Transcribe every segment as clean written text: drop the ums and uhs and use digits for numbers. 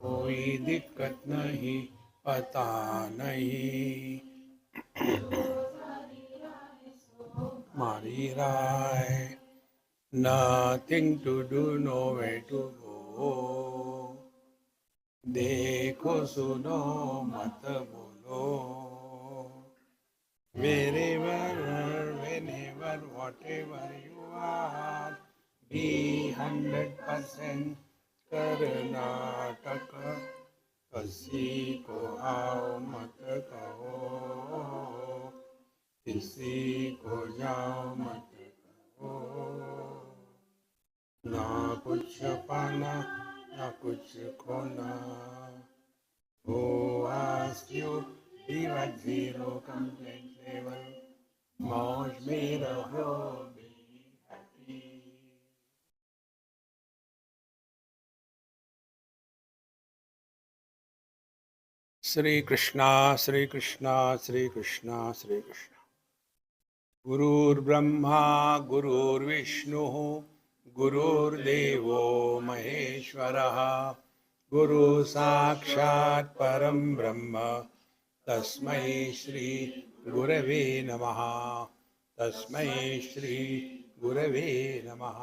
कोई दिक्कत नहीं, पता नहीं, मारी राय, nothing to do, nowhere to go. देखो सुनो मत बोलो. Wherever, whenever, whatever you are, be 100% Karnataka. किसी को आओ मत कहो, किसी को जाओ मत कहो. ना कुछ पाना, ना कुछ खोना. Who ask you, leave at zero complaint level. मौज में रहो, be happy. श्री कृष्णा, श्री कृष्णा, श्री कृष्णा, श्री कृष्णा. गुरुर्ब्रह्मा गुरुर्विष्णुः गुरुर्देवो महेश्वरः. गुरु साक्षात् परं ब्रह्म तस्मै श्री गुरवे नमः. तस्मै श्री गुरवे नमः.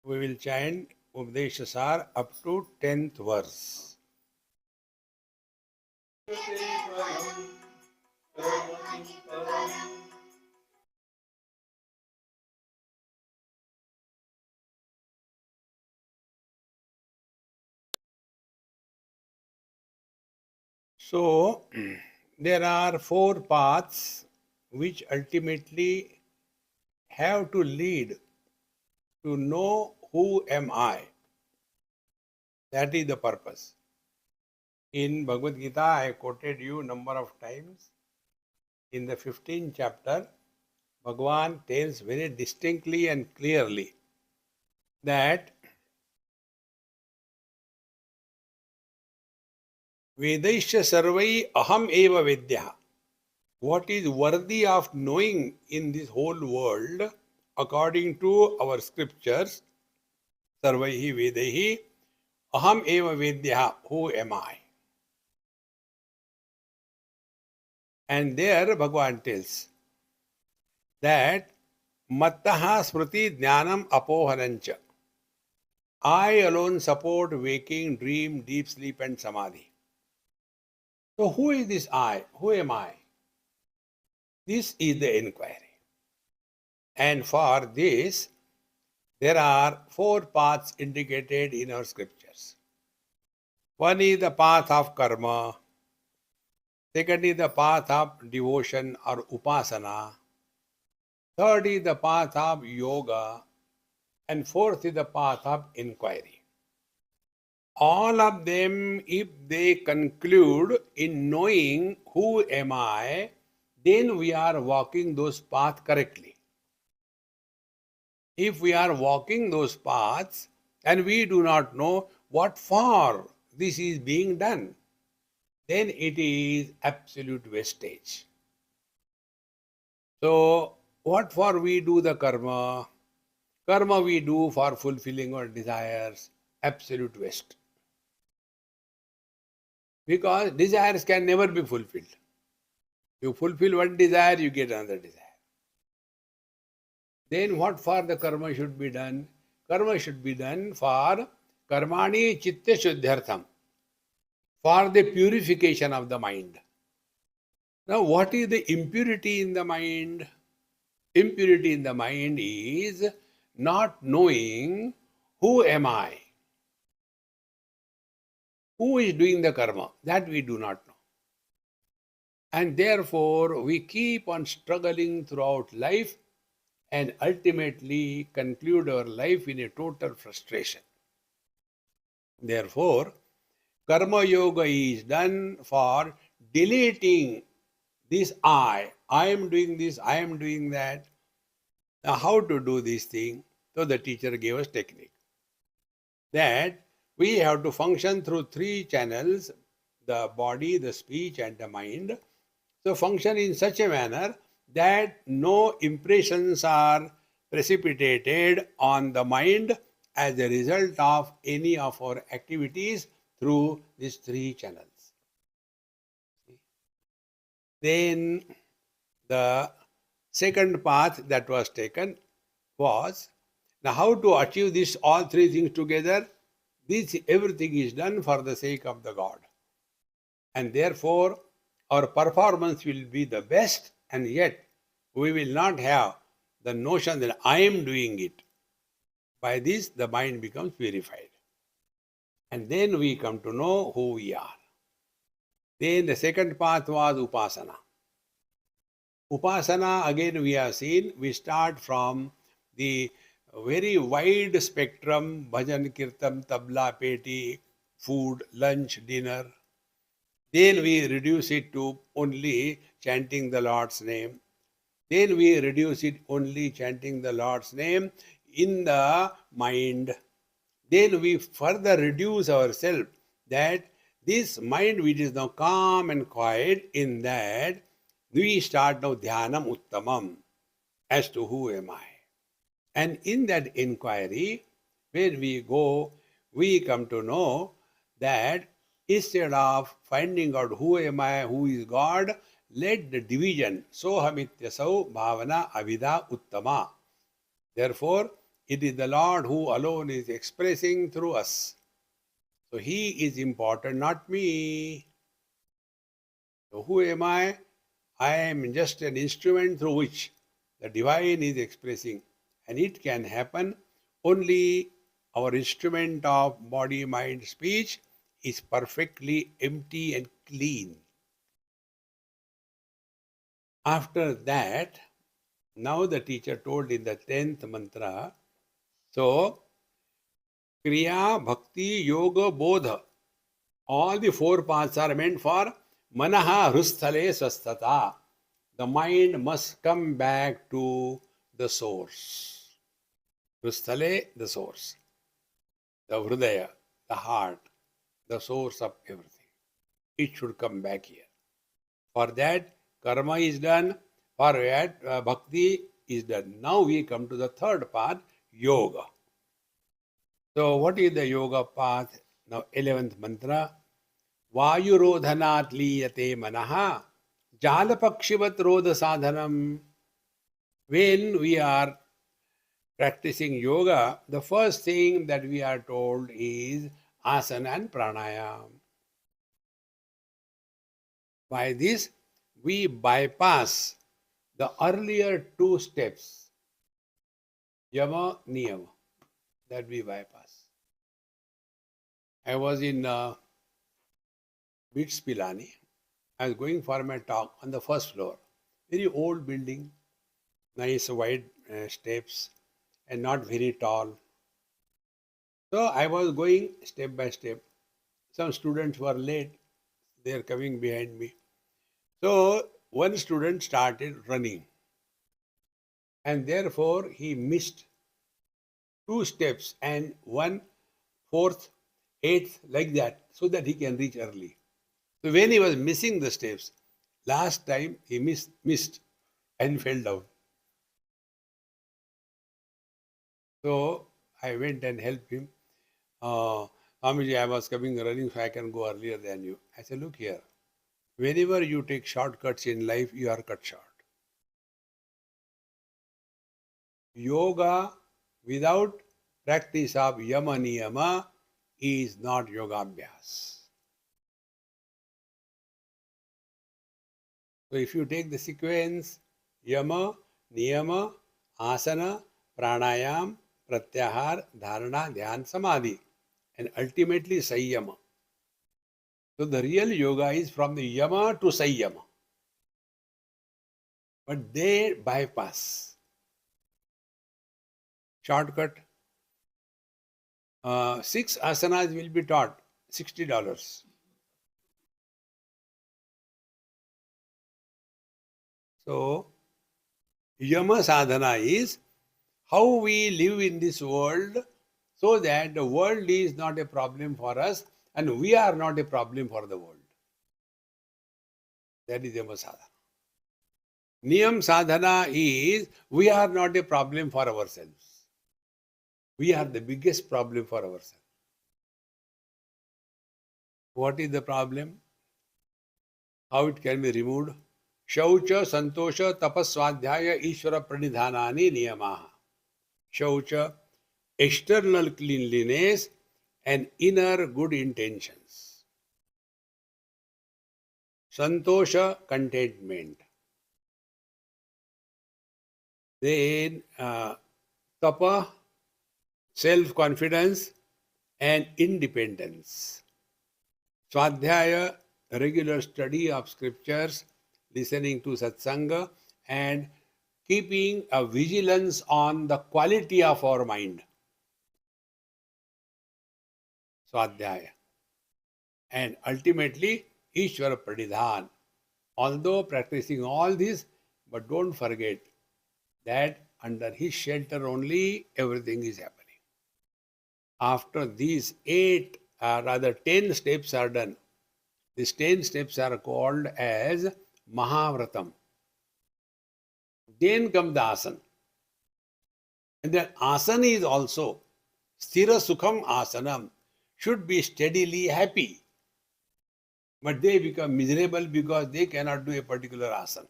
We will chant Updeshasar up to 10th verse. So, there are 4 paths which ultimately have to lead to know who am I. That is the purpose. In Bhagavad Gita, I quoted you number of times. In the 15th chapter, Bhagavan tells very distinctly and clearly that Vedaisya sarvai aham eva vidya. What is worthy of knowing in this whole world, according to our scriptures, sarvaihi vedaihi, aham eva vidya, who am I? And there Bhagavan tells that mattaha smriti jnanam apohanancha. I alone support waking, dream, deep sleep and samadhi. So who is this I? Who am I? This is the inquiry. And for this, there are 4 paths indicated in our scriptures. One is the path of karma. Second is the path of devotion or upasana. Third is the path of yoga. And fourth is the path of inquiry. All of them, if they conclude in knowing who am I, then we are walking those paths correctly. If we are walking those paths and we do not know what for this is being done, then it is absolute wastage. So, what for we do the karma? Karma we do for fulfilling our desires, absolute waste. Because desires can never be fulfilled. You fulfill one desire, you get another desire. Then what for the karma should be done? Karma should be done for karmani chitta shuddhyartham, for the purification of the mind. Now what is the impurity in the mind? Impurity in the mind is not knowing who am I. Who is doing the karma? That we do not know. And therefore, we keep on struggling throughout life and ultimately conclude our life in a total frustration. Therefore, karma yoga is done for deleting this I am doing this, I am doing that. Now, how to do this thing? So the teacher gave us technique. That we have to function through 3 channels, the body, the speech and the mind. So function in such a manner that no impressions are precipitated on the mind as a result of any of our activities through these three channels. Then the second path that was taken was, now how to achieve this all three things together? This everything is done for the sake of the God. And therefore our performance will be the best, and yet we will not have the notion that I am doing it. By this the mind becomes purified. And then we come to know who we are. Then the second path was upasana. Upasana, again we have seen, we start from the very wide spectrum, bhajan, kirtan, tabla, peti, food, lunch, dinner. Then we reduce it to only chanting the Lord's name. Then we reduce it only chanting the Lord's name in the mind. Then we further reduce ourselves that this mind which is now calm and quiet, in that we start now dhyanam uttamam, as to who am I. And in that inquiry, when we go, we come to know that instead of finding out who am I, who is God, let the division, sohamityasau bhavana avidha uttama. Therefore, it is the Lord who alone is expressing through us. So He is important, not me. So who am I? I am just an instrument through which the divine is expressing. And it can happen only our instrument of body, mind, speech is perfectly empty and clean. After that, now the teacher told in the 10th mantra, so Kriya, Bhakti, Yoga, Bodha, all the four paths are meant for Manaha Hrusthale Swasthata. The mind must come back to the source. Hrusthale, the source. The Hridaya, the heart, the source of everything. It should come back here. For that, karma is done. For that, bhakti is done. Now we come to the third path, yoga. So what is the yoga path? Now 11th mantra. Vayurodhanat liyate manaha jalapakshivat rodha sadhanam. When we are practicing yoga, the first thing that we are told is asana and pranayam. By this, we bypass the earlier two steps, yama, niyama, that we bypass. I was in BITS Pilani. I was going for my talk on the first floor. Very old building, nice wide steps, and not very tall. So I was going step by step. Some students were late. They are coming behind me. So one student started running, and therefore he missed two steps and 1/4, 1/8, like that, so that he can reach early. So when he was missing the steps, last time he missed and fell down. So I went and helped him. Swamiji, I was coming running, so I can go earlier than you. I said, look here. Whenever you take shortcuts in life, you are cut short. Yoga without practice of yama niyama is not yogaabhyas. So if you take the sequence, yama, niyama, asana, pranayam, pratyahar, dharana, dhyan, samadhi, and ultimately sayyama. So the real yoga is from the yama to sayyama. But they bypass. Shortcut. 6 asanas will be taught, $60. So, yama sadhana is how we live in this world so that the world is not a problem for us and we are not a problem for the world. That is yama sadhana. Niyam sadhana is we are not a problem for ourselves. We are the biggest problem for ourselves. What is the problem? How it can be removed? Shaucha, Santosha, Tapaswadhyaya, Ishvara Pranidhanani Niyamaha. Shaucha, external cleanliness and inner good intentions. Santosha, contentment. Then Tapa, self-confidence and independence. Swadhyaya, regular study of scriptures, listening to satsanga, and keeping a vigilance on the quality of our mind. Swadhyaya. And ultimately, Ishvara Pranidhan. Although practicing all this, but don't forget that under his shelter only everything is happening. After these 10 steps are done, these 10 steps are called as Mahavratam. Then comes the asana. And that asana is also Sthira Sukham Asanam, should be steadily happy. But they become miserable because they cannot do a particular asana.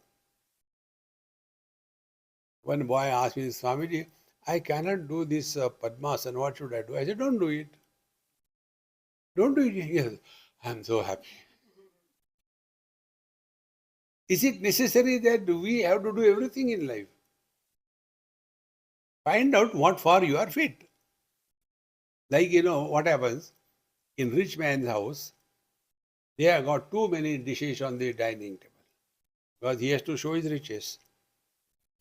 One boy asked me, Swamiji, I cannot do this Padmasana, what should I do? I said, don't do it. Don't do it. Yes, I am so happy. Is it necessary that we have to do everything in life? Find out what for you are fit. Like, what happens in rich man's house, they have got too many dishes on the dining table because he has to show his riches.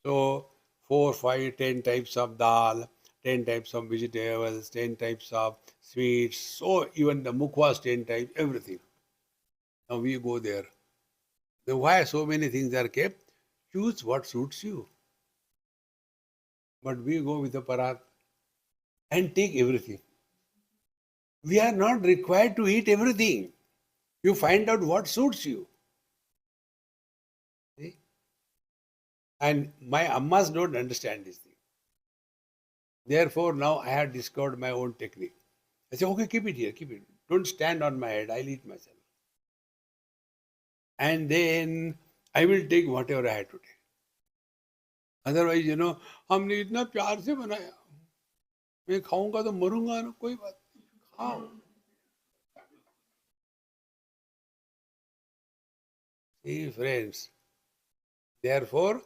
So, 4, 5, 10 types of dal, 10 types of vegetables, 10 types of sweets, so even the mukhwas, 10 types, everything. Now we go there. Then why so many things are kept? Choose what suits you. But we go with the parat and take everything. We are not required to eat everything. You find out what suits you. See? And my ammas don't understand this thing. Therefore, now I have discovered my own technique. I say, okay, keep it here, keep it. Don't stand on my head, I'll eat myself. And then I will take whatever I had to take. Otherwise, हमने इतना प्यार से बनाया, मैं खाऊंगा तो मरूंगा ना, कोई बात नहीं, खाओ. See, friends, therefore,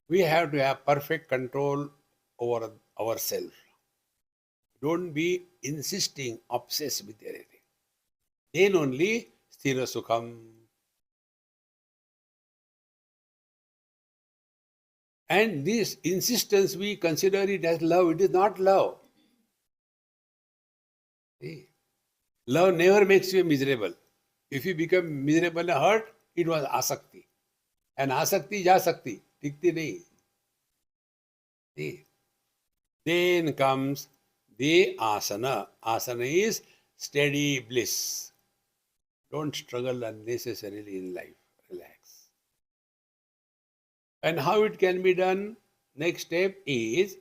we have to have perfect control over ourselves. Don't be insisting, obsessed with anything. Then only sthira sukham. And this insistence, we consider it as love. It is not love. See? Love never makes you miserable. If you become miserable and hurt, it was asakti. And asakti is asakti. Tikti nahi. See? Then comes the asana. Asana is steady bliss. Don't struggle unnecessarily in life. Relax. And how it can be done? Next step is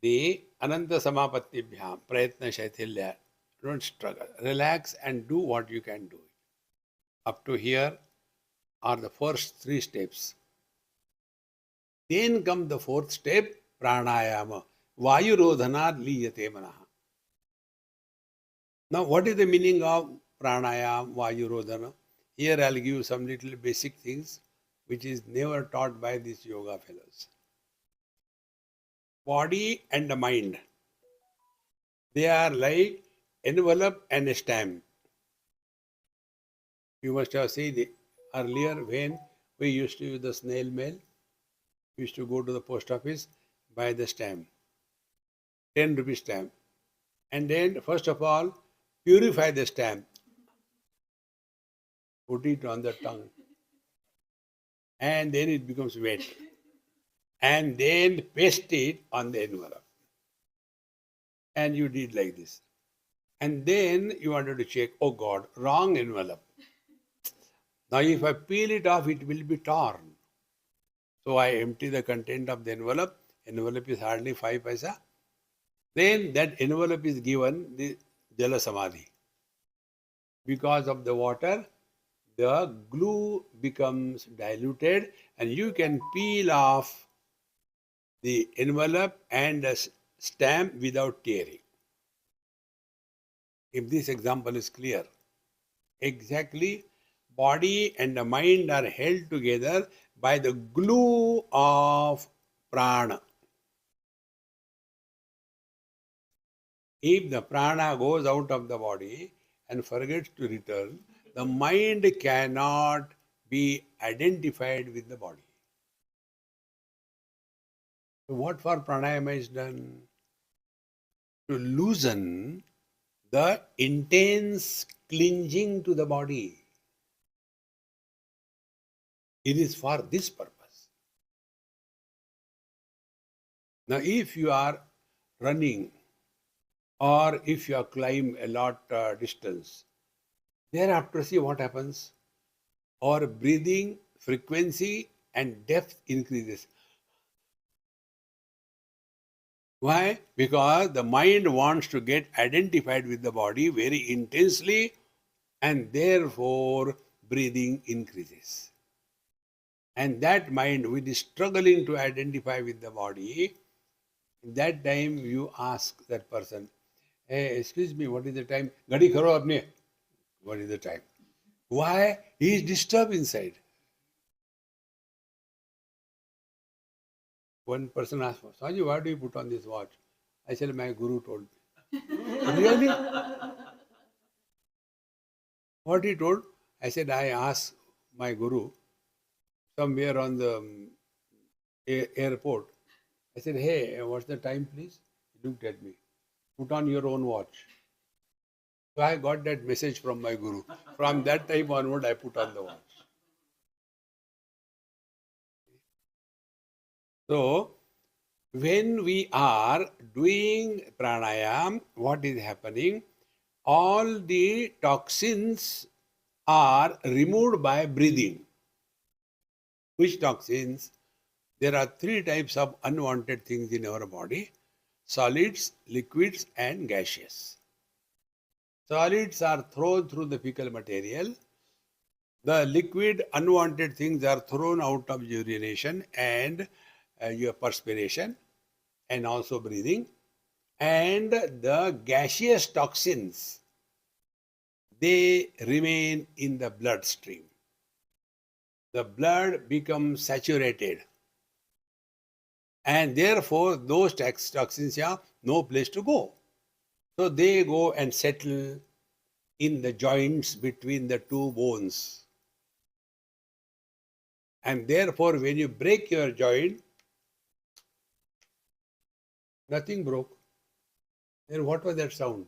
the Ananta Samapatti-bhyam, Prayatna Shaithilya. Don't struggle. Relax and do what you can do. Up to here are the first 3 steps. Then comes the 4th step, Pranayama. Vayurodhanat liyate manaha. Now, what is the meaning of Pranayama, Vayurodhana? Here I'll give you some little basic things which is never taught by these yoga fellows. Body and the mind, they are like envelope and a stamp. You must have seen earlier when we used to use the snail mail. We used to go to the post office, buy the stamp, 10 rupee stamp. And then, first of all, purify the stamp. Put it on the tongue. And then it becomes wet. And then paste it on the envelope. And you did like this. And then you wanted to check, oh God, wrong envelope. Now if I peel it off, it will be torn. So I empty the content of the envelope. Envelope is hardly 5 paisa. then that envelope is given the Jala Samadhi. Because of the water, the glue becomes diluted and you can peel off the envelope and the stamp without tearing. If this example is clear, exactly, body and the mind are held together by the glue of prana. If the prana goes out of the body and forgets to return, the mind cannot be identified with the body. So what for pranayama is done? To loosen the intense clinging to the body. It is for this purpose. Now, if you are running or if you climb a lot distance, thereafter see what happens. Our breathing frequency and depth increases. Why? Because the mind wants to get identified with the body very intensely and therefore breathing increases. And that mind which is struggling to identify with the body, that time you ask that person, hey, excuse me, what is the time? Gadi kharo apne. What is the time? Why? He is disturbed inside. One person asked, Swamiji, why do you put on this watch? I said, my guru told me. Really? What he told? I said, I asked my guru somewhere on the airport. I said, hey, what's the time, please? He looked at me. Put on your own watch. So I got that message from my guru. From that time onward, I put on the watch. So, when we are doing pranayam, what is happening? All the toxins are removed by breathing. Which toxins? There are three types of unwanted things in our body: solids, liquids, and gaseous. Solids are thrown through the fecal material. The liquid, unwanted things are thrown out of urination and your perspiration and also breathing. And the gaseous toxins, they remain in the bloodstream. The blood becomes saturated. And therefore, those toxins have no place to go. So they go and settle in the joints between the two bones. And therefore, when you break your joint, nothing broke. Then what was that sound?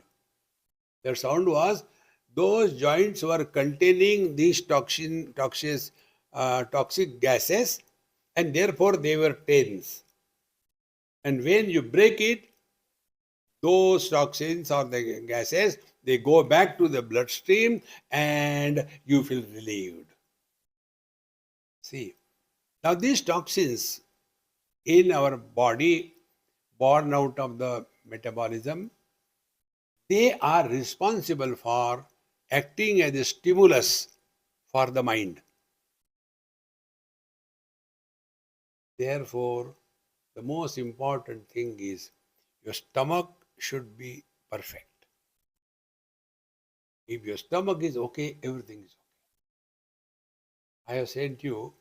That sound was those joints were containing these toxic gases, and therefore they were tense. And when you break it, those toxins or the gases, they go back to the bloodstream and you feel relieved. See, now these toxins in our body, born out of the metabolism, they are responsible for acting as a stimulus for the mind. Therefore, the most important thing is your stomach should be perfect. If your stomach is okay, everything is okay. I have sent you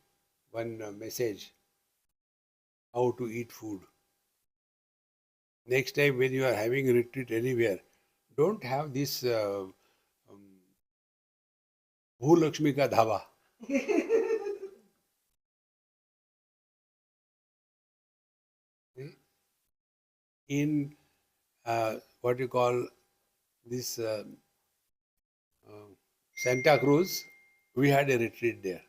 one message, how to eat food. Next time when you are having a retreat anywhere, don't have this Bhulakshmi ka dhaba. In what you call this Santa Cruz, we had a retreat there.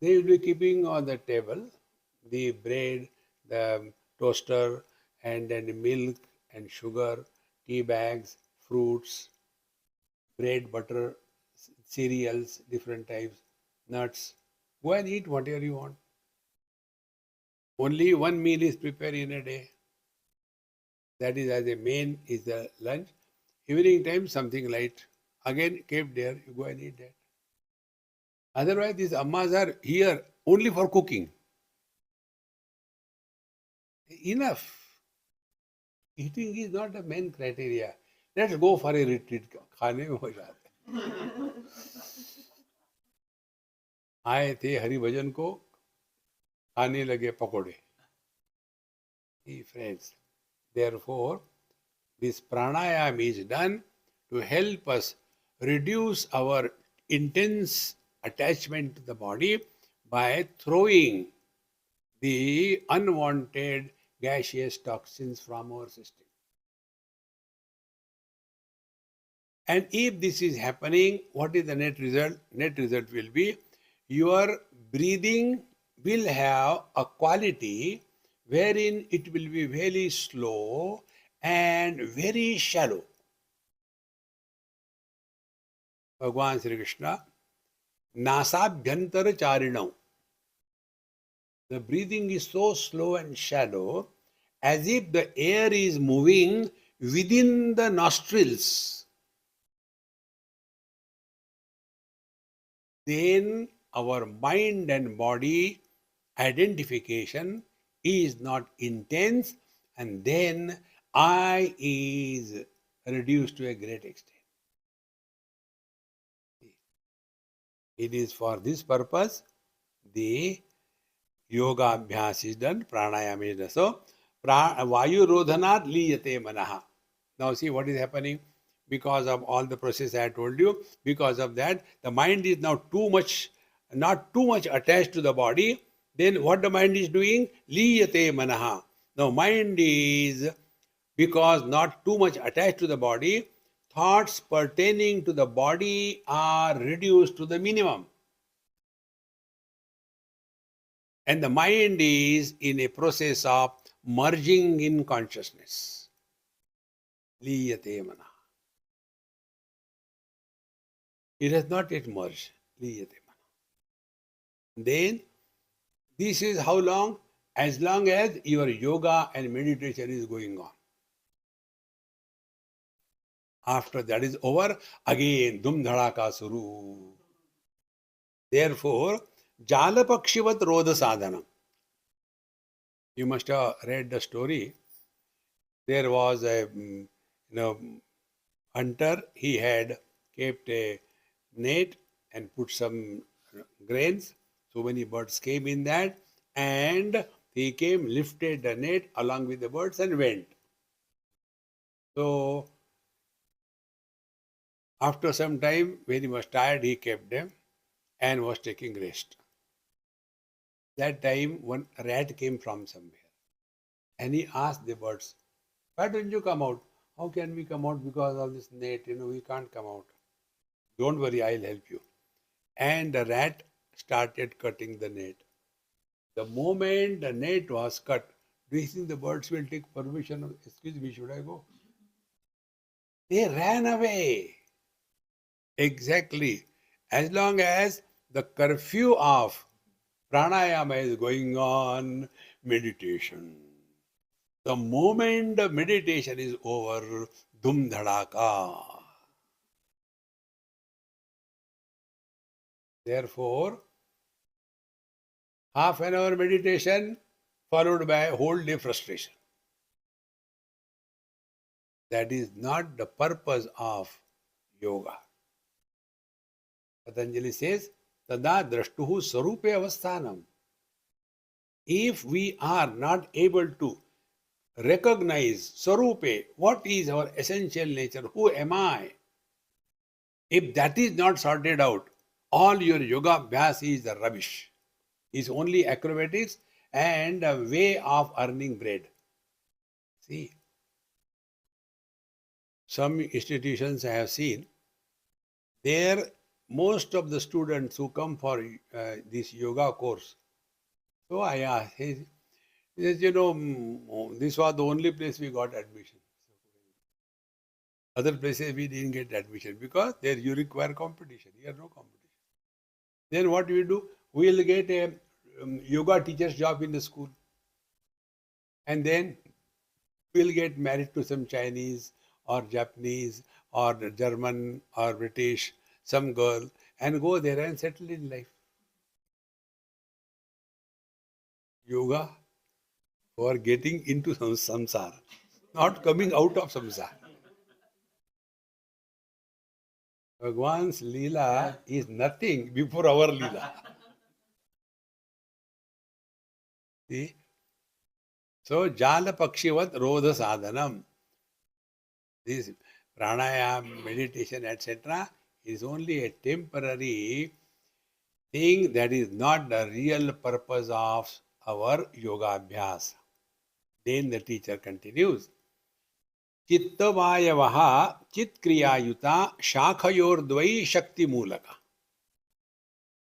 They will be keeping on the table the bread, the toaster, and then milk and sugar, tea bags, fruits, bread, butter, cereals, different types, nuts. Go and eat whatever you want. Only one meal is prepared in a day. That is, as a main is the lunch. Evening time, something light. Again, kept there, you go and eat that. Otherwise, these ammas are here only for cooking. Enough. Eating is not the main criteria. Let's go for a retreat. खाने में हो जाते आए थे हरिभजन को खाने लगे पकोड़े. Friends, therefore, this pranayam is done to help us reduce our intense attachment to the body by throwing the unwanted gaseous toxins from our system. And if this is happening, what is the net result? Net result will be your breathing will have a quality wherein it will be very slow and very shallow. Bhagavan Sri Krishna, Nasabhyantar Charinam. The breathing is so slow and shallow as if the air is moving within the nostrils. Then our mind and body identification is not intense, and then I is reduced to a great extent. It is for this purpose the yoga abhyas is done, pranayama is done. So, vayu rodhanat liyate manaha. Now see what is happening. Because of all the process I told you, because of that, the mind is now not too much attached to the body. Then what the mind is doing? Liyate manaha. Now mind is, because not too much attached to the body, thoughts pertaining to the body are reduced to the minimum. And the mind is in a process of merging in consciousness. Liyate manaha. It has not yet merged. Then, this is how long? As long as your yoga and meditation is going on. After that is over, again, Dhum Dhadaka Suru. Therefore, Jalapakshivat Rodha Sadhana. You must have read the story. There was a hunter, he had kept a net and put some grains. So many birds came in that, and he came, lifted the net along with the birds and went. So after some time, when he was tired, he kept them and was taking rest. That time, one rat came from somewhere, and he asked the birds, "Why don't you come out?" "How can we come out because of this net? We can't come out." "Don't worry, I'll help you." And the rat started cutting the net. The moment the net was cut, do you think the birds will take permission? "Excuse me, should I go?" They ran away. Exactly. As long as the curfew of pranayama is going on, meditation. The moment the meditation is over, dhum dhadaka. Therefore, half an hour meditation followed by whole day frustration. That is not the purpose of yoga. Patanjali says, Tada drashtuhu sarupe avasthanam. If we are not able to recognize sarupe, what is our essential nature, who am I? If that is not sorted out, all your yoga abhyas is rubbish. It's only acrobatics and a way of earning bread. See, some institutions I have seen, there most of the students who come for this yoga course, so I asked, he says, this was the only place we got admission. Other places we didn't get admission because there you require competition. Here no competition. Then what we do? We will get a yoga teacher's job in the school. And then will get married to some Chinese or Japanese or German or British, some girl, and go there and settle in life. Yoga for getting into samsara, not coming out of samsara. Bhagwan's Leela is nothing before our Leela. See? So, Jala Pakshivat Rodha Sadhanam. This pranayam, meditation, etc. is only a temporary thing that is not the real purpose of our yoga abhyas. Then the teacher continues. Chittavayavaha chitkriyayuta shakhayordvai shakti mulaka.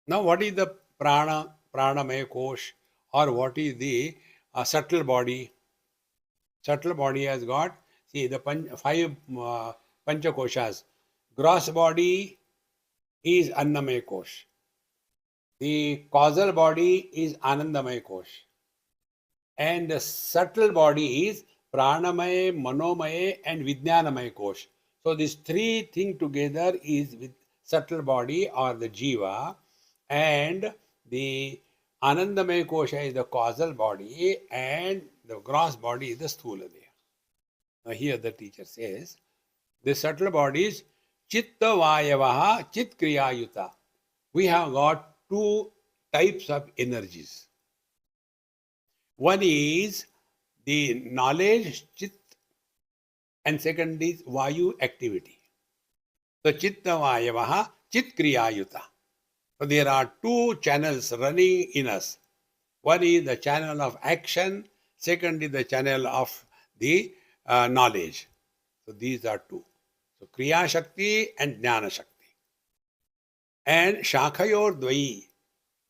Now, what is the prana, pranamaya kosh, or what is the subtle body? Subtle body has got, see, the five panchakoshas. Gross body is annamaya kosh. The causal body is anandamaya kosh. And the subtle body is pranamaya, manomaya, and vijnanamaya kosh. So these three things together is with subtle body or the jiva, and the anandamaya kosha is the causal body, and the gross body is the sthula deha. Now here the teacher says, the subtle body is chitta vayavaha chit kriyayuta. We have got two types of energies. One is the knowledge, chit, and second is vayu, activity. So chitta vayavaha chit kriyayuta. So there are two channels running in us. One is the channel of action, second is the channel of the knowledge. So these are two. So Kriya Shakti and Jnana Shakti. And Shakhayor Dvai.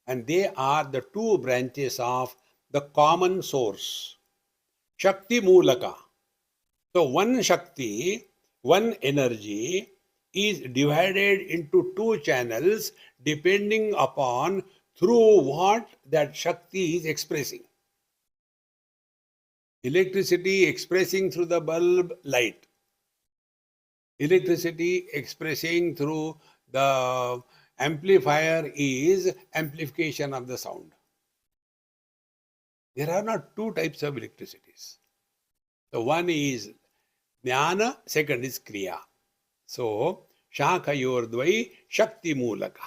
And they are the two branches of the common source. Shakti Mulaka. So one Shakti, one energy is divided into two channels depending upon through what that Shakti is expressing. Electricity expressing through the bulb, light. Electricity expressing through the amplifier is amplification of the sound. There are not two types of electricities. So one is Jnana, second is Kriya. So, Shakhayordvai Shakti Mulaka.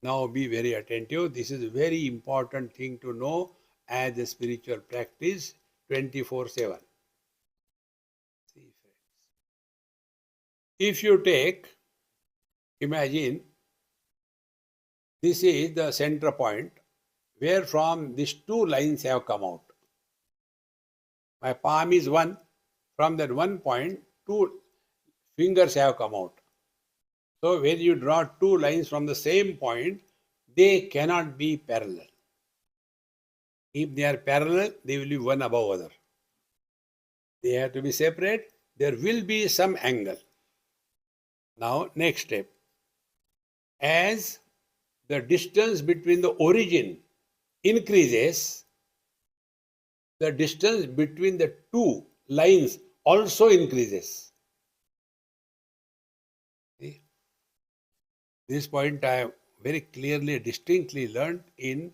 Now be very attentive. This is a very important thing to know as a spiritual practice 24/7. See, friends. If you take, imagine, this is the center point where from these two lines have come out. My palm is one. From that one point, two fingers have come out. So when you draw two lines from the same point, they cannot be parallel. If they are parallel, they will be one above other. They have to be separate. There will be some angle. Now, next step. As the distance between the origin increases, the distance between the two lines also increases. See? This point I have very clearly, distinctly learned in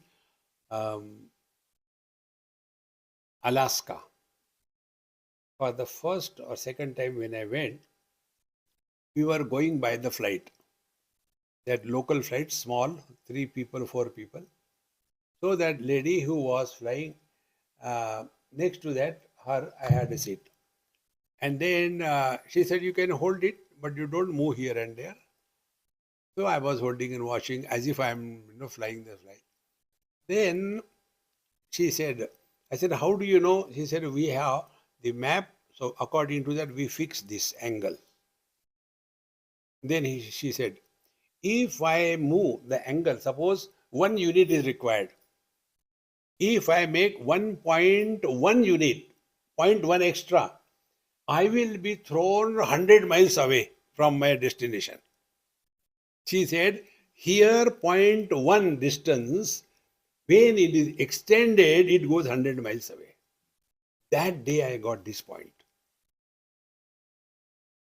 Alaska. For the first or second time when I went, we were going by the flight. That local flight, small, 3 people, 4 people. So that lady who was flying, next to that, I had a seat. And then she said, you can hold it, but you don't move here and there. So I was holding and watching as if I'm flying the flight. Then she said, I said, how do you know? She said, we have the map. So according to that, we fix this angle. Then she said, if I move the angle, suppose 1 unit is required. If I make 1.1 unit, 0.1 extra, I will be thrown 100 miles away from my destination. She said, here 0.1 distance, when it is extended, it goes 100 miles away. That day I got this point.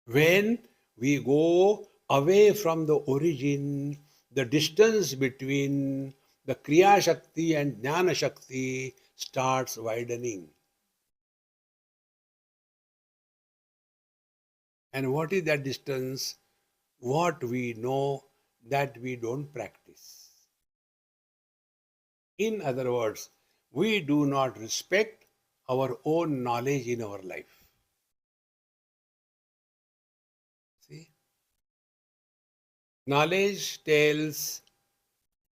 When we go away from the origin, the distance between the Kriya Shakti and Jnana Shakti starts widening. And what is that distance? What we know that we don't practice. In other words, we do not respect our own knowledge in our life. See? Knowledge tells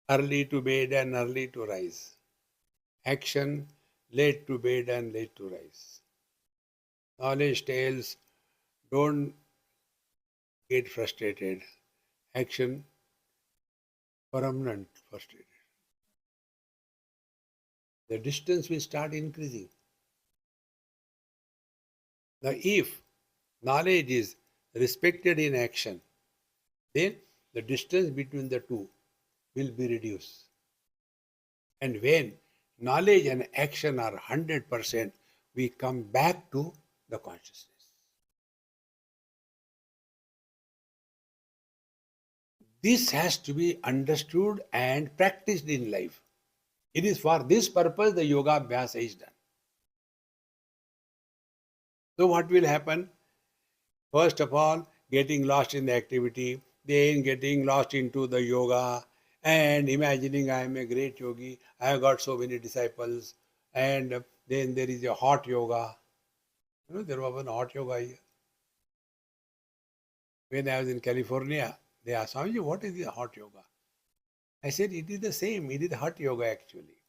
early to bed and early to rise. Action, late to bed and late to rise. Knowledge tells don't get frustrated. Action, permanent frustrated. The distance will start increasing. Now, if knowledge is respected in action, then the distance between the two will be reduced. And when knowledge and action are 100%, we come back to the consciousness. This has to be understood and practiced in life. It is for this purpose the yoga abhyasa is done. So what will happen? First of all, getting lost in the activity, then getting lost into the yoga, and imagining I am a great yogi, I have got so many disciples, and then there is a hot yoga. You know, there was one hot yoga here. When I was in California, they asked, Swamiji, what is the hot yoga? I said, it is the same, it is hot yoga actually.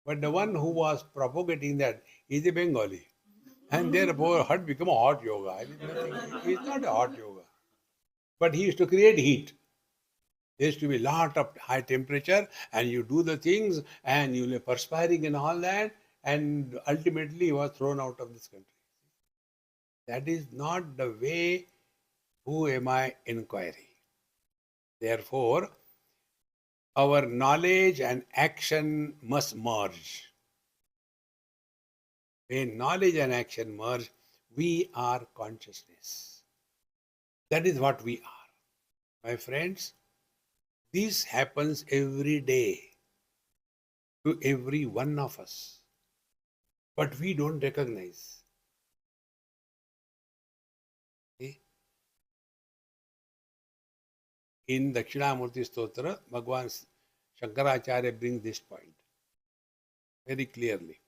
But the one who was propagating that is a Bengali. And therefore, hot become a hot yoga. It is nothing. It's not a hot yoga. But he used to create heat. There used to be a lot of high temperature, and you do the things, and you will be perspiring and all that, and ultimately he was thrown out of this country. That is not the way. Who am I inquiry? Therefore, our knowledge and action must merge. When knowledge and action merge, we are consciousness. That is what we are. My friends, this happens every day to every one of us. But we don't recognize. Okay? In Dakshinamurti Stotra, Bhagavan Shankaracharya brings this point very clearly.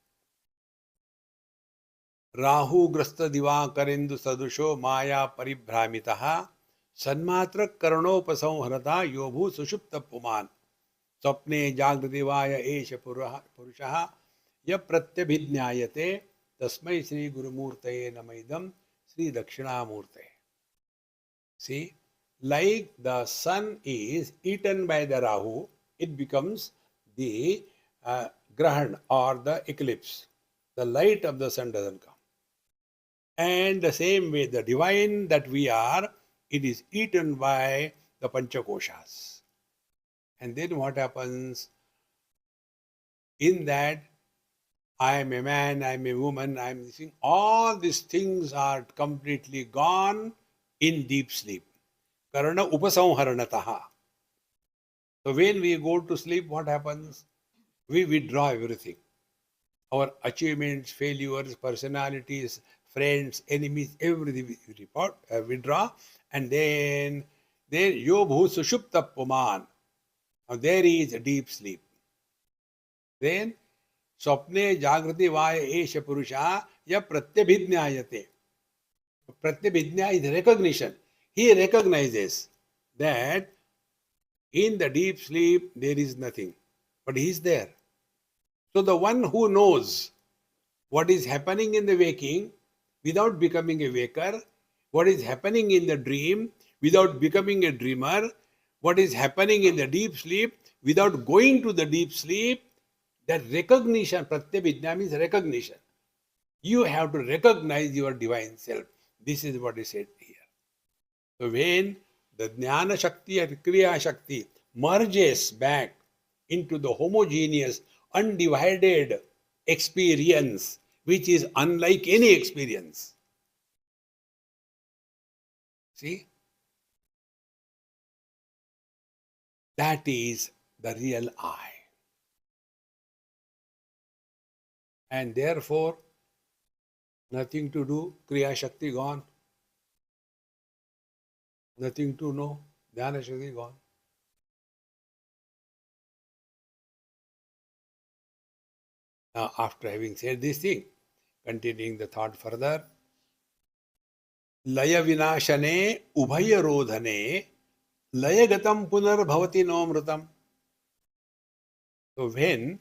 राहुग्रस्त दिवाकरेन्दु सदृशो माया परिभ्रामितः सन्मात्र करणोपसंहरता योभू सुषुप्त पुमान स्वप्ने जागृति वाय एष पुरुषः य प्रत्यभिज्ञायते तस्मै श्री गुरुमूर्तये नमः श्री दक्षिणामूर्तये. See, like the sun is eaten by the Rahu, it becomes the Grahan or the eclipse. The light of the sun doesn't come. And the same way, the divine that we are, it is eaten by the Panchakoshas. And then what happens? In that, I am a man, I am a woman, I am this thing. All these things are completely gone in deep sleep. Karana upasamharanataha. So when we go to sleep, what happens? We withdraw everything. Our achievements, failures, personalities, friends, enemies, everything we withdraw, and then yobhu sushupta puman. Now there is a deep sleep. Then swapne jagrati vaya esha purusha ya pratyabhijnayate. Pratyabhijna is recognition. He recognizes that in the deep sleep there is nothing, but he is there. So the one who knows what is happening in the waking without becoming a waker, what is happening in the dream without becoming a dreamer, what is happening in the deep sleep without going to the deep sleep, that recognition, pratyabhijna means recognition. You have to recognize your divine self. This is what is said here. So when the Jnana Shakti and Kriya Shakti merges back into the homogeneous, undivided experience, which is unlike any experience. See? That is the real I. And therefore, nothing to do, Kriya Shakti gone. Nothing to know, Dhyana Shakti gone. Now, after having said this thing, continuing the thought further, Laya Vinashane Ubhaya Rodhane Layagatam Punarbhavati no Mritam. So, when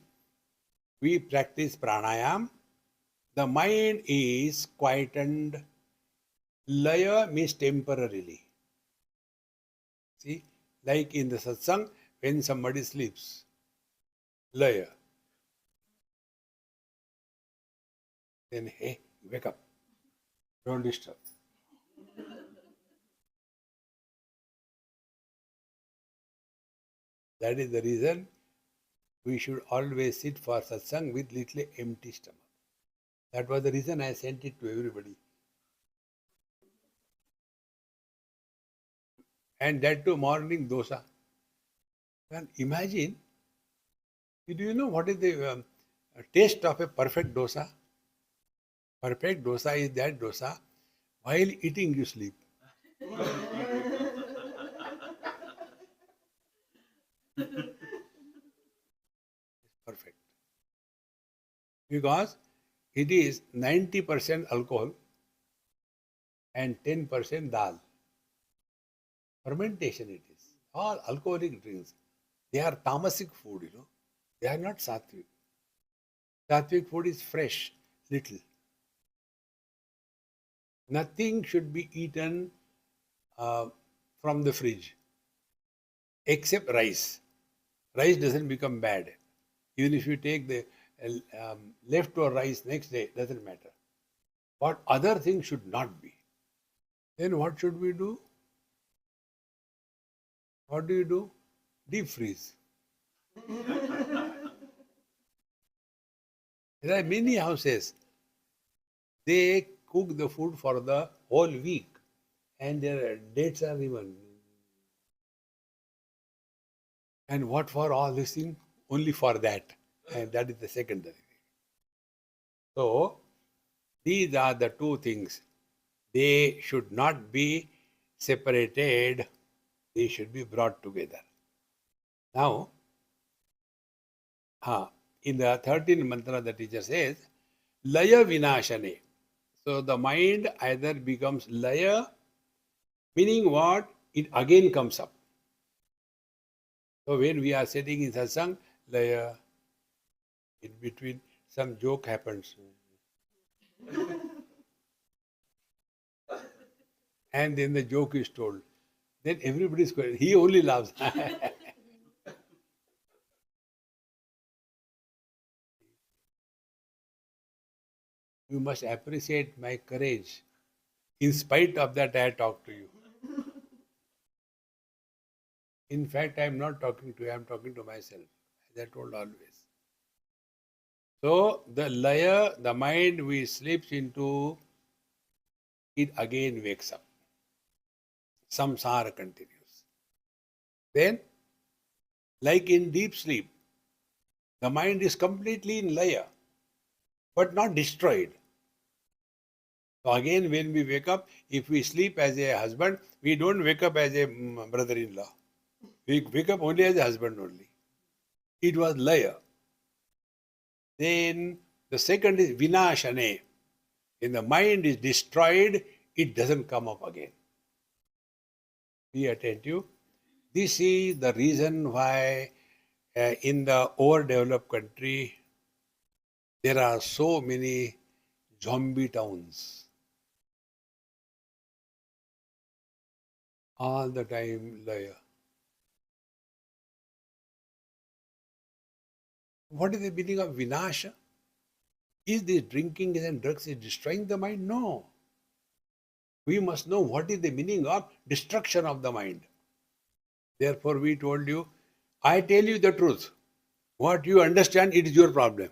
we practice pranayam, the mind is quietened. Laya means temporarily. See, like in the satsang, when somebody sleeps, laya. Then, hey, wake up. Don't disturb. That is the reason we should always sit for satsang with little empty stomach. That was the reason I sent it to everybody. And that too morning dosa. And imagine, do you know what is the taste of a perfect dosa? Perfect dosa is that dosa, while eating you sleep. Perfect. Because it is 90% alcohol and 10% dal. Fermentation it is. All alcoholic drinks. They are tamasic food, you know. They are not sattvic. Sattvic food is fresh, little. Nothing should be eaten from the fridge except rice. Rice doesn't become bad. Even if you take the leftover rice next day, doesn't matter. But other things should not be. Then what should we do? What do you do? Deep freeze. There are many houses. They cook the food for the whole week and their dates are even. And what for all this thing? Only for that. And that is the secondary thing. So, these are the two things. They should not be separated. They should be brought together. Now, in the 13th mantra, the teacher says, Laya Vinashane. So the mind either becomes Laya, meaning what? It again comes up. So when we are sitting in satsang, Laya, in between some joke happens. And then the joke is told. Then everybody is quiet. He only laughs. You must appreciate my courage. In spite of that, I talk to you. In fact, I am not talking to you, I am talking to myself, as I told always. So, the laya, the mind we slips into, it again wakes up. Samsara continues. Then, like in deep sleep, the mind is completely in laya, but not destroyed. So again, when we wake up, if we sleep as a husband, we don't wake up as a brother-in-law. We wake up only as a husband only. It was laya. Then the second is vinashane. When the mind is destroyed, it doesn't come up again. Be attentive. This is the reason why in the overdeveloped country, there are so many zombie towns. All the time, laya. What is the meaning of vinasha? Is this drinking and drugs is destroying the mind? No. We must know what is the meaning of destruction of the mind. Therefore, we told you, I tell you the truth. What you understand, it is your problem.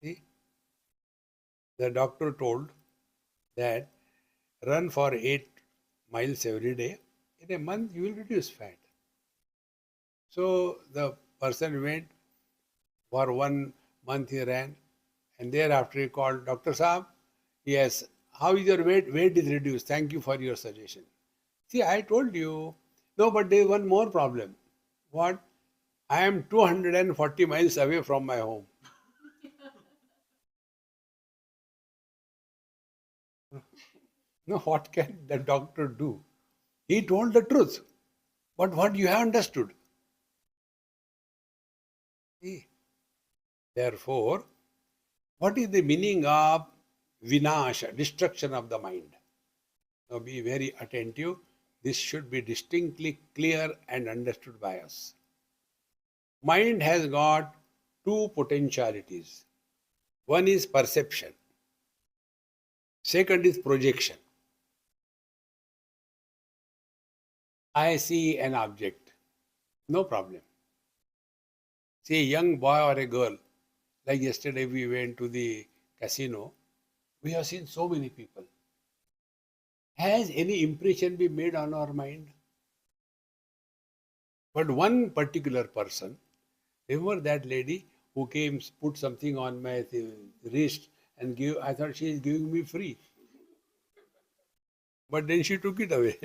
See, the doctor told that run for 8 miles every day. In a month, you will reduce fat. So the person went for 1 month, he ran, and thereafter he called Dr. Saab. Yes, how is your weight? Weight is reduced. Thank you for your suggestion. See, I told you. No, but there is one more problem. What? I am 240 miles away from my home. No, what can the doctor do? He told the truth. But what you have understood? See, therefore, what is the meaning of vinasha, destruction of the mind? Now be very attentive. This should be distinctly clear and understood by us. Mind has got two potentialities. One is perception. Second is projection. I see an object. No problem. See a young boy or a girl. Like yesterday we went to the casino. We have seen so many people. Has any impression been made on our mind? But one particular person, remember that lady who came, put something on my wrist and give, I thought she is giving me free. But then she took it away.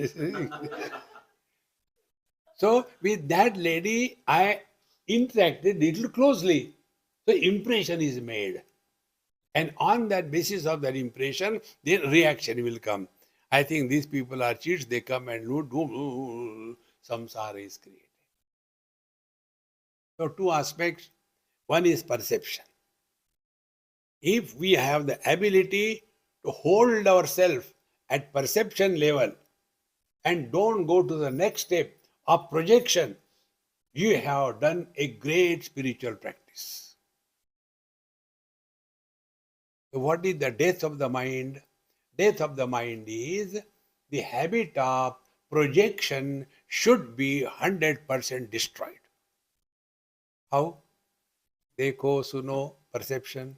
So with that lady, I interacted little closely. So impression is made. And on that basis of that impression, then reaction will come. I think these people are cheats, they come and loot, samsara is created. So two aspects. One is perception. If we have the ability to hold ourselves at perception level and don't go to the next step of projection, you have done a great spiritual practice. So what is the death of the mind? Death of the mind is the habit of projection should be 100% destroyed. How? देखो सुनो perception,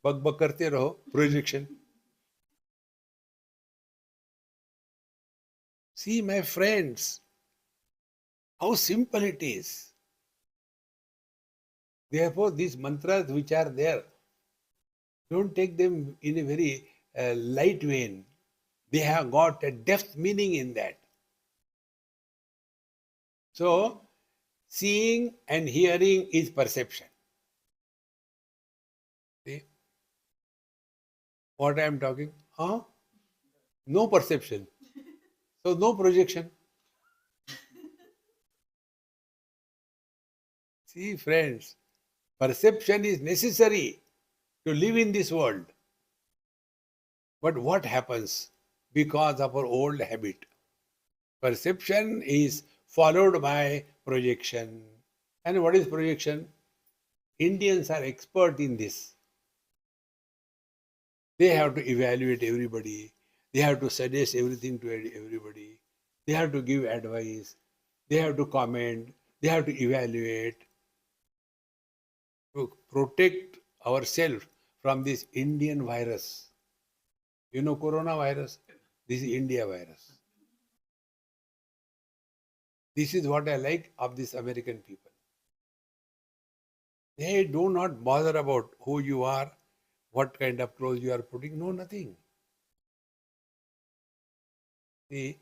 बक बक करते रहो projection. See, my friends, how simple it is. Therefore, these mantras which are there, don't take them in a very light vein. They have got a depth meaning in that. So, seeing and hearing is perception. See what I am talking? Huh? No perception. So, no projection. See, friends, perception is necessary to live in this world. But what happens because of our old habit? Perception is followed by projection. And what is projection? Indians are expert in this. They have to evaluate everybody. They have to suggest everything to everybody. They have to give advice. They have to comment. They have to evaluate. To protect ourselves from this Indian virus. You know coronavirus? This is India virus. This is what I like of these American people. They do not bother about who you are, what kind of clothes you are putting. No, nothing. See,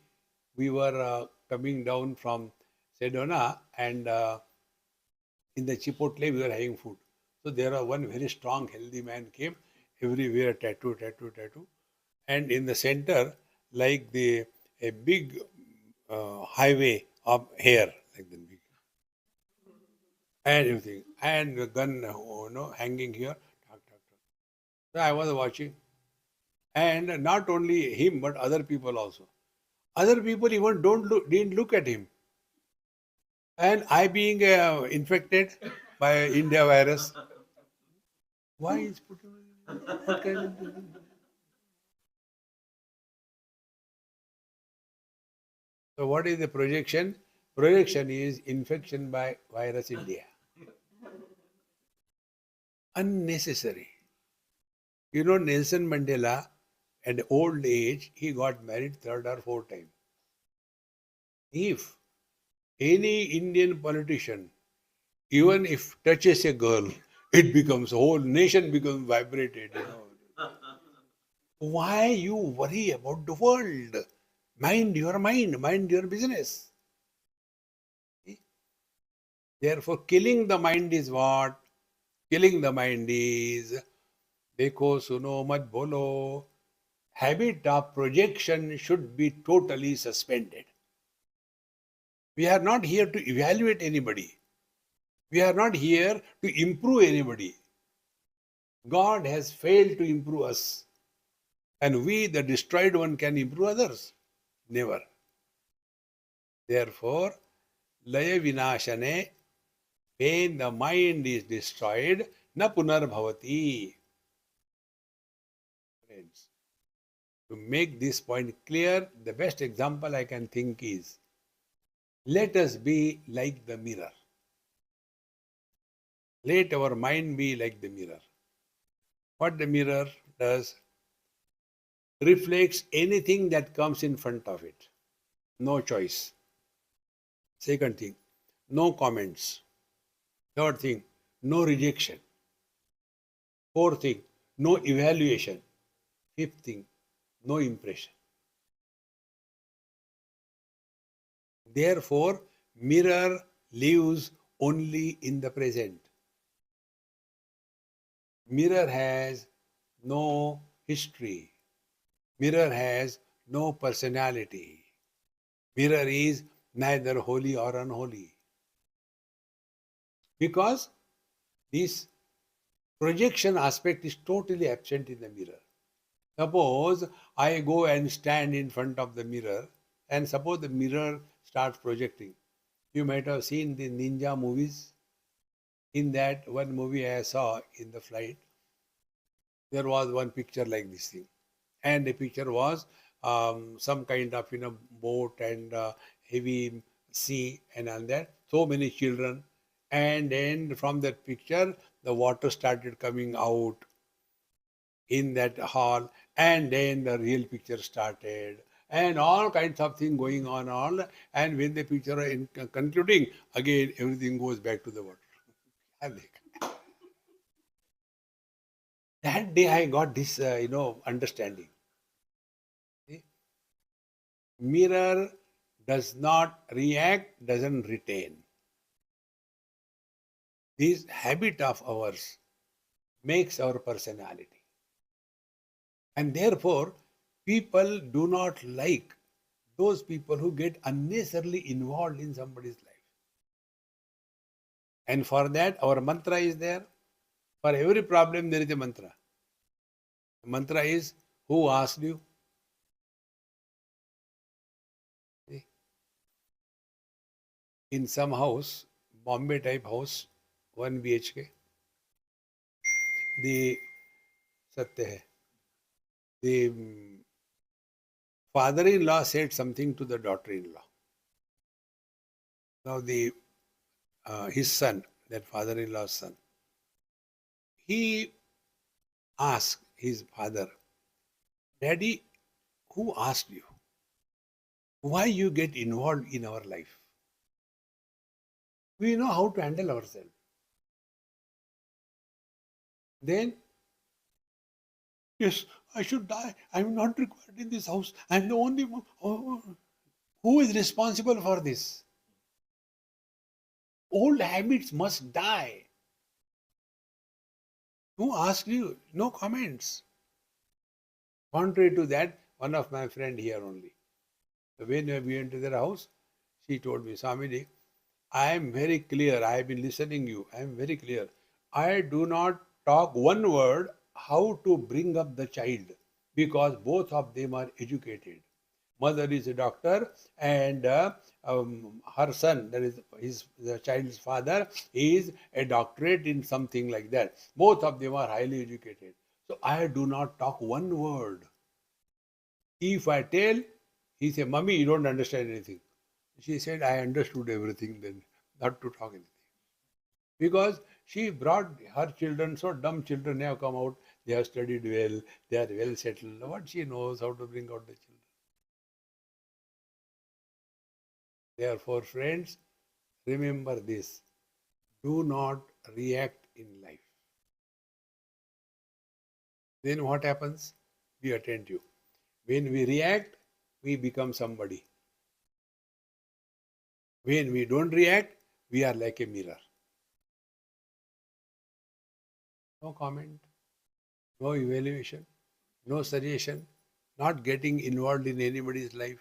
we were coming down from Sedona and in the Chipotle we were having food. So there was one very strong, healthy man came, everywhere tattoo, tattoo, tattoo. And in the center, like a big highway of hair, like the big, and everything, and the gun, hanging here. Tuck, tuck, tuck. So I was watching, and not only him, but other people also. Other people even didn't look at him. And I being infected by India virus, why is putting what kind of so what is the projection? Projection is infection by virus India. Unnecessary. You know, Nelson Mandela, at old age, he got married third or fourth time. If any Indian politician, even if touches a girl, it becomes, whole nation becomes vibrated, you know. Why you worry about the world? Mind your business. Therefore, killing the mind is what? Killing the mind is, देखो सुनो मत बोलो, habit of projection should be totally suspended. We are not here to evaluate anybody. We are not here to improve anybody. God has failed to improve us. And we, the destroyed one, can improve others. Never. Therefore, laya vinashane, when the mind is destroyed, na punarbhavati. Friends, to make this point clear, the best example I can think is, let us be like the mirror. Let our mind be like the mirror. What the mirror does, reflects anything that comes in front of it. No choice. Second thing, no comments. Third thing, no rejection. Fourth thing, no evaluation. Fifth thing, no impression. Therefore, mirror lives only in the present. Mirror has no history. Mirror has no personality. Mirror is neither holy or unholy. Because this projection aspect is totally absent in the mirror. Suppose I go and stand in front of the mirror, and suppose the mirror starts projecting. You might have seen the ninja movies. In that one movie I saw in the flight, there was one picture like this thing. And the picture was some kind of boat and heavy sea and all that. So many children. And then from that picture, the water started coming out in that hall, and then the real picture started, and all kinds of things going on, all. And when the picture is concluding, again everything goes back to the water. That day I got this, understanding. See? Mirror does not react, doesn't retain. This habit of ours makes our personality. And therefore, people do not like those people who get unnecessarily involved in somebody's life. And for that, our mantra is there. For every problem, there is a mantra. The mantra is, who asked you? See? In some house, Bombay type house, 1 BHK, the Satya hai. The father-in-law said something to the daughter-in-law. Now his son, that father-in-law's son, he asked his father, Daddy, who asked you? Why you get involved in our life? We know how to handle ourselves. Then, yes, I should die. I am not required in this house. I am the only one. Who is responsible for this? Old habits must die. Who asked you? No comments. Contrary to that, one of my friend here only, when we went to their house, she told me, Swamiji, I am very clear. I have been listening you. I am very clear. I do not talk one word how to bring up the child, because both of them are educated. Mother is a doctor, and her son, that is the child's father, is a doctorate in something like that. Both of them are highly educated. So I do not talk one word. If I tell, he said, Mummy, you don't understand anything. She said, I understood everything then, not to talk anything. Because She brought her children, so dumb children have come out. They have studied well. They are well settled. What she knows how to bring out the children. Therefore, friends, remember this. Do not react in life. Then what happens? Be attentive. When we react, we become somebody. When we don't react, we are like a mirror. No comment, no evaluation, no suggestion, not getting involved in anybody's life.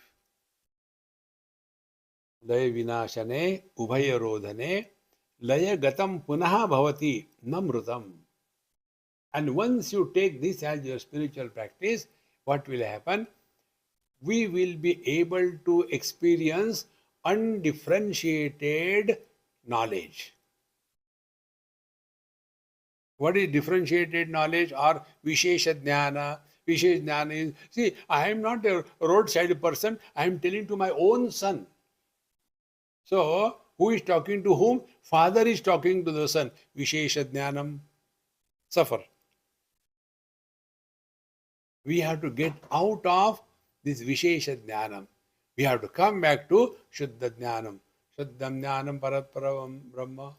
लय विनाशने उभय रोधने लय गतम पुनः भवति न मृतम. And once you take this as your spiritual practice, what will happen? We will be able to experience undifferentiated knowledge. What is differentiated knowledge or Vishesha Jnana? Vishesha Jnana is, see, I am not a roadside person, I am telling to my own son. So, who is talking to whom? Father is talking to the son. Vishesha Jnanam. Suffer. We have to get out of this Vishesha Jnanam. We have to come back to Shuddha Jnanam. Shuddham Jnanam Paratparavam Brahma.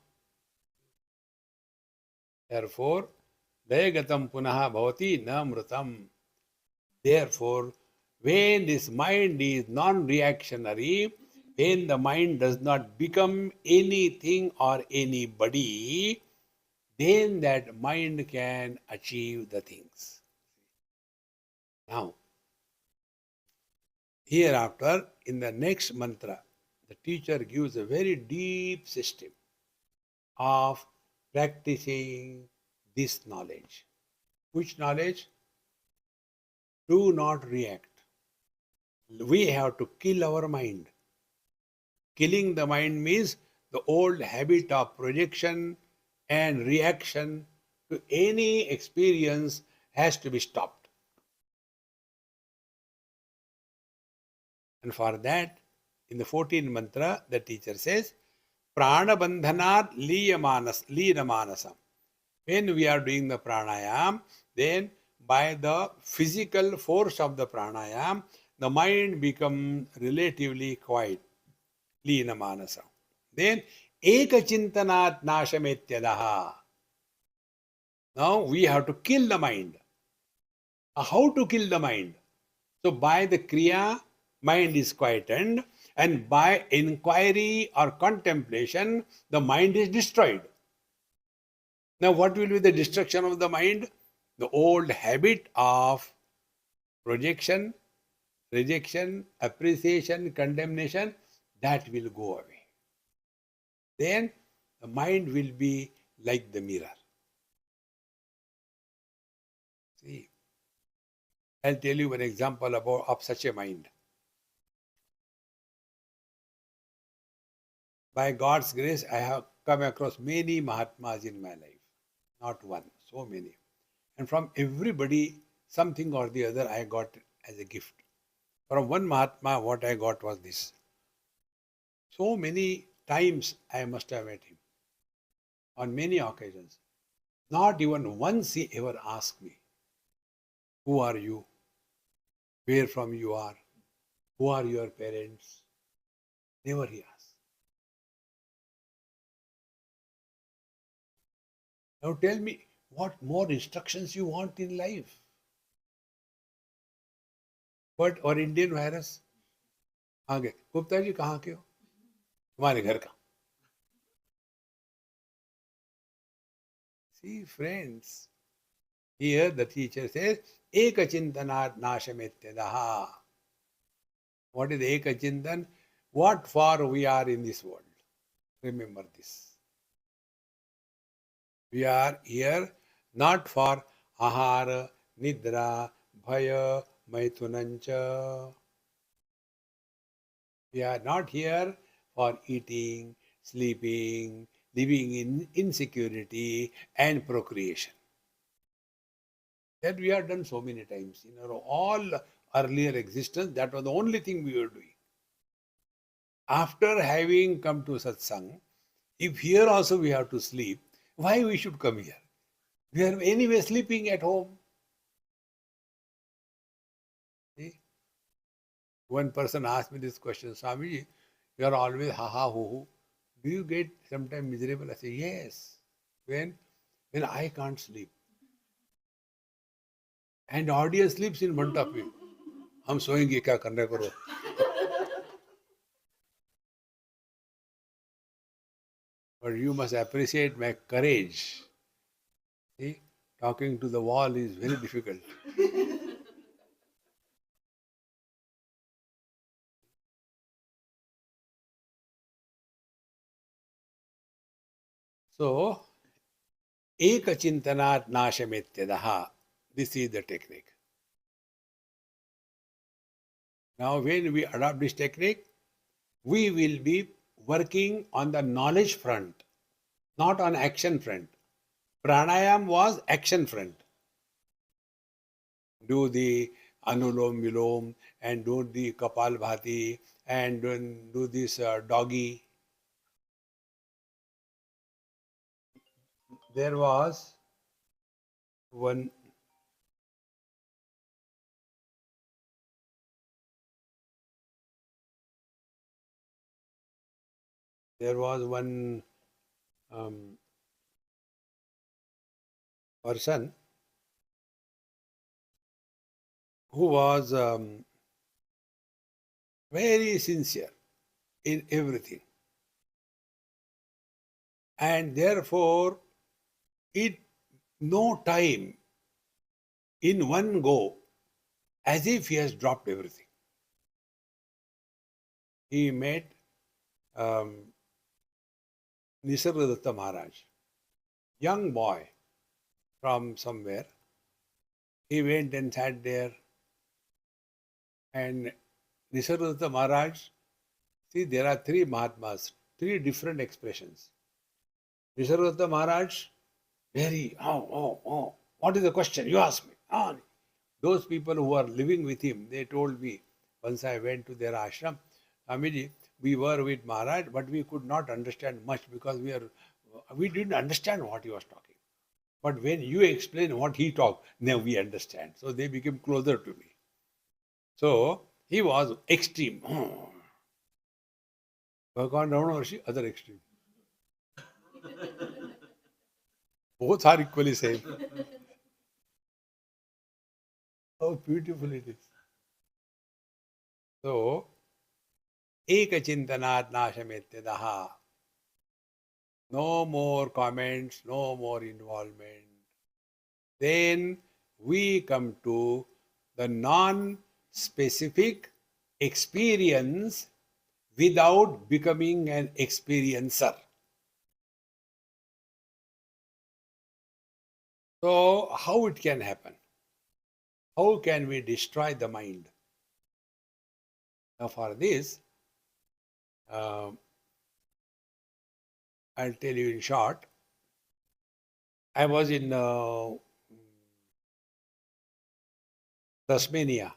Therefore, Dayagatam Punaha Bhavati Na Mrutam. Therefore, when this mind is non-reactionary, when the mind does not become anything or anybody, then that mind can achieve the things. Now, hereafter, in the next mantra, the teacher gives a very deep system of practicing this knowledge. Which knowledge? Do not react. We have to kill our mind. Killing the mind means the old habit of projection and reaction to any experience has to be stopped. And for that, in the 14th mantra, the teacher says, Prana bandhanat linamanasam. When we are doing the pranayam, then by the physical force of the pranayam, the mind becomes relatively quiet. Linamanasam. Then ekachintanat nashametyadaha. Now we have to kill the mind. How to kill the mind? So by the kriya, mind is quietened, and by inquiry or contemplation, the mind is destroyed. Now what will be the destruction of the mind? The old habit of projection, rejection, appreciation, condemnation, that will go away. Then the mind will be like the mirror. See, I'll tell you an example of such a mind. By God's grace, I have come across many Mahatmas in my life. Not one, so many. And from everybody, something or the other I got as a gift. From one Mahatma, what I got was this. So many times I must have met him. On many occasions. Not even once he ever asked me, who are you? Where from you are? Who are your parents? Never he asked. Now tell me, what more instructions you want in life? But or Indian virus? आगे गुप्ता जी कहाँ के हो? तुम्हारे घर का. See, friends, here the teacher says, Ekachintanat nashametyadaha. What is Ekachintan? What for we are in this world? Remember this. We are here not for ahara, nidra, bhaya, maithunancha. We are not here for eating, sleeping, living in insecurity and procreation. That we have done so many times. In our all earlier existence, that was the only thing we were doing. After having come to satsang, if here also we have to sleep, Why we should come here? We are anyway sleeping at home. See? One person asked me this question, Swamiji, you are always ha ha ho ho. Do you get sometimes miserable? I say, yes. When? When I can't sleep. And the audience sleeps in front of me. हम सोएंगे क्या करने करो. But you must appreciate my courage. See, talking to the wall is very difficult. So, ekachintanaat nashametyadaha. This is the technique. Now, when we adopt this technique, we will be working on the knowledge front, not on action front. Pranayam was action front. Do the Anulom Vilom and do the Kapal Bhati and do this doggy. There was one um, person who was very sincere in everything, and therefore it no time in one go as if he has dropped everything. He met Nisargadatta Maharaj, young boy from somewhere. He went and sat there, and Nisargadatta Maharaj, see, there are three Mahatmas, three different expressions. Nisargadatta Maharaj, very, what is the question? You ask me. Oh. Those people who are living with him, they told me, once I went to their ashram, Swamiji, we were with Maharaj, but we could not understand much because we didn't understand what he was talking. But when you explain what he talked, now we understand. So they became closer to me. So he was extreme. Bhagavan Ramana Maharshi, other extreme. Both are equally same. How beautiful it is. So, ekachintanaat nashametyadaha. No more comments, no more involvement. Then we come to the non-specific experience without becoming an experiencer. So, how it can happen? How can we destroy the mind? Now, for this, I'll tell you in short. I was in Tasmania,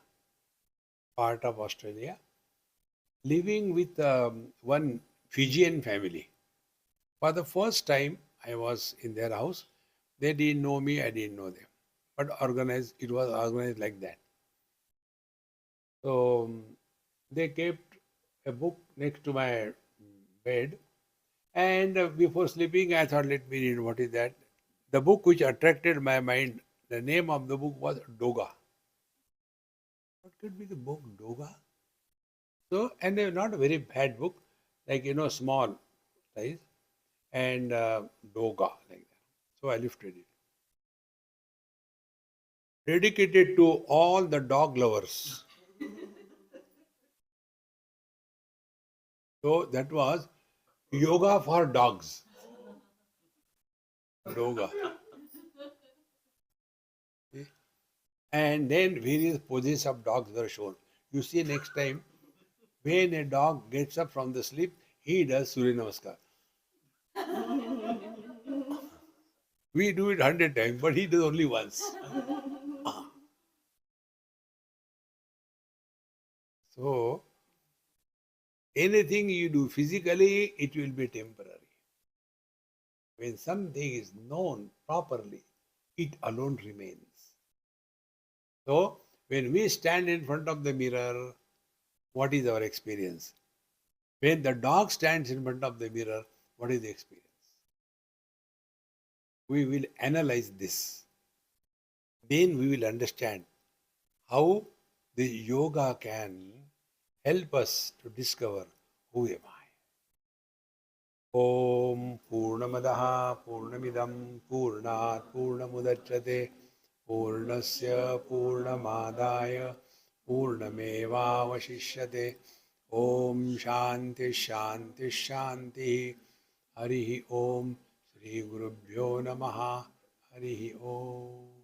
part of Australia, living with one Fijian family. For the first time, I was in their house. They didn't know me, I didn't know them. But it was organized like that. So they kept a book next to my bed. And before sleeping, I thought, let me read what is that. The book which attracted my mind, the name of the book was Doga. What could be the book, Doga? So, and not a very bad book, like, small size, and Doga, like that. So I lifted it. Dedicated to all the dog lovers. So that was yoga for dogs. Doga. See? And then various poses of dogs were shown. You see, next time, when a dog gets up from the sleep, he does Surya Namaskar. We do it 100 times, but he does only once. So, anything you do physically, it will be temporary. when something is known properly, it alone remains. So, when we stand in front of the mirror, what is our experience? When the dog stands in front of the mirror, what is the experience? We will analyze this. Then we will understand how the yoga can help us to discover who am I. Om Purnamadaha Purnamidam Purnat Purnamudachyate Purnasya Purnamadaya Purnamevavashishyate Om Shanti Shanti Shanti Harihi Om Shri Gurubhyo Namaha Harihi Om.